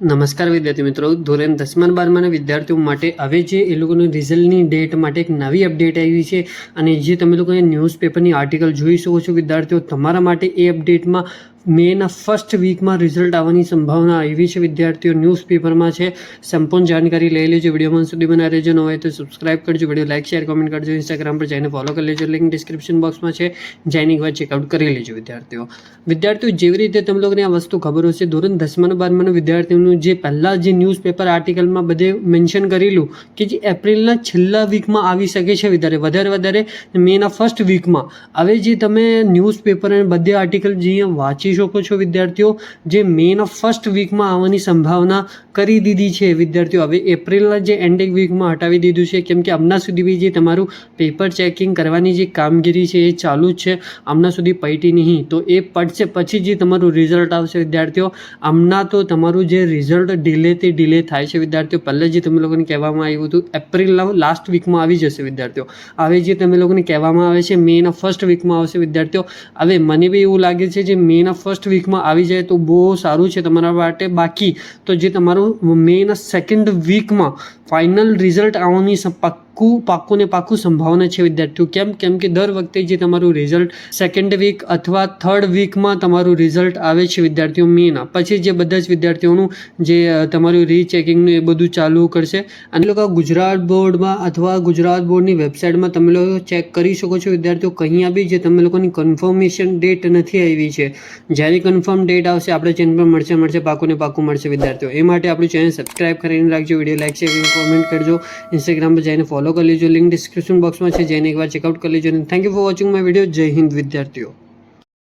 નમસ્કાર વિદ્યાર્થી મિત્રો, ધોરણ 10 અને 12 વિદ્યાર્થીઓ માટે હવે જે એ લોકોની રિઝલ્ટની ડેટ માટે એક નવી અપડેટ આવી છે અને જે તમે લોકોએ ન્યૂઝપેપરની આર્ટિકલ જોઈ શકો છો વિદ્યાર્થીઓ, તમારા માટે એ અપડેટમાં મેના ફર્સ્ટ વીકમાં રિઝલ્ટ આવવાની સંભાવના આવી છે વિદ્યાર્થીઓ. ન્યૂઝપેપરમાં છે, સંપૂર્ણ જાણકારી લઈ લેજો. વિડીયોમાં સુધી બના રહેજો. ન હોય તો સબસ્ક્રાઇબ કરજો, વિડીયો લાઇક શેર કોમેન્ટ કરજો. ઇન્સ્ટાગ્રામ પર જઈને ફોલો કરી લેજો, લિંક ડિસ્ક્રિપ્શન બોક્સમાં છે, જઈને એકવાર ચેકઆઉટ કરી લેજો વિદ્યાર્થીઓ. જેવી રીતે તમે લોકોને આ વસ્તુ ખબર હશે, ધોરણ 10 અને 12 વિદ્યાર્થીઓનું જે પહેલાં જે ન્યૂઝપેપર આર્ટિકલમાં બધે મેન્શન કરેલું કે જે એપ્રિલના છેલ્લા વીકમાં આવી શકે છે વધારે મેના ફર્સ્ટ વીકમાં. હવે જે તમે ન્યૂઝપેપર અને બધે આર્ટિકલ જે વાંચી શકો છો વિદ્યાર્થીઓ, જે મેના ફર્સ્ટ વીકમાં આવવાની સંભાવના કરી દીધી છે વિદ્યાર્થીઓ. હવે એપ્રિલના જે એન્ડિંગ વીકમાં હટાવી દીધું છે, કેમ કે હમણાં સુધી બી જે તમારું પેપર ચેકિંગ કરવાની જે કામગીરી છે એ ચાલુ જ છે, હમણાં સુધી પૈટી નહીં. તો એ પડશે પછી જે તમારું રિઝલ્ટ આવશે વિદ્યાર્થીઓ. હમણાં તો તમારું જે રિઝલ્ટ ડિલે થાય છે વિદ્યાર્થીઓ. પહેલાં જે તમે લોકોને કહેવામાં આવ્યું હતું એપ્રિલના લાસ્ટ વીકમાં આવી જશે વિદ્યાર્થીઓ. હવે જે તમે લોકોને કહેવામાં આવે છે મેના ફર્સ્ટ વીકમાં આવશે વિદ્યાર્થીઓ. હવે મને બી એવું લાગે છે જે મેના ફર્સ્ટ વીકમાં આવી જાય તો બહુ સારું છે તમારા માટે. બાકી તો જે તમારું મેના સેકન્ડ વીકમાં ફાઇનલ રિઝલ્ટ આવવાની પાક્કું સંભાવના છે વિદ્યાર્થીઓ. કેમ કે દર વખતે જે તમારું રિઝલ્ટ સેકન્ડ વીક અથવા થર્ડ વીકમાં તમારું રિઝલ્ટ આવે છે વિદ્યાર્થીઓ મેના. પછી જે બધા જ વિદ્યાર્થીઓનું જે તમારું રીચેકિંગનું એ બધું ચાલુ કરશે. અને લોકો ગુજરાત બોર્ડમાં અથવા ગુજરાત બોર્ડની વેબસાઇટમાં તમે લોકો ચેક કરી શકો છો વિદ્યાર્થીઓ. કંઈ બી જે તમે લોકોની કન્ફર્મેશન ડેટ નથી આવી છે. જ્યારે કન્ફર્મ ડેટ આવશે આપણે ચેનલ પર મળશે પાક્કું મળશે વિદ્યાર્થીઓ. એ માટે આપણું ચેનલ સબસ્ક્રાઇબ કરીને રાખજો, વિડીયો લાઈક શેર કોમેન્ટ કરજો, ઇન્સ્ટાગ્રામ પર જઈને ફોલો કરી લેજો, લિંક ડિસ્ક્રિપ્શન બોક્સમાં છે, જઈને એકવાર ચેકઆઉટ કરી લેજો. Thank you for watching my video. જય હિન્દ વિદ્યાર્થીઓ.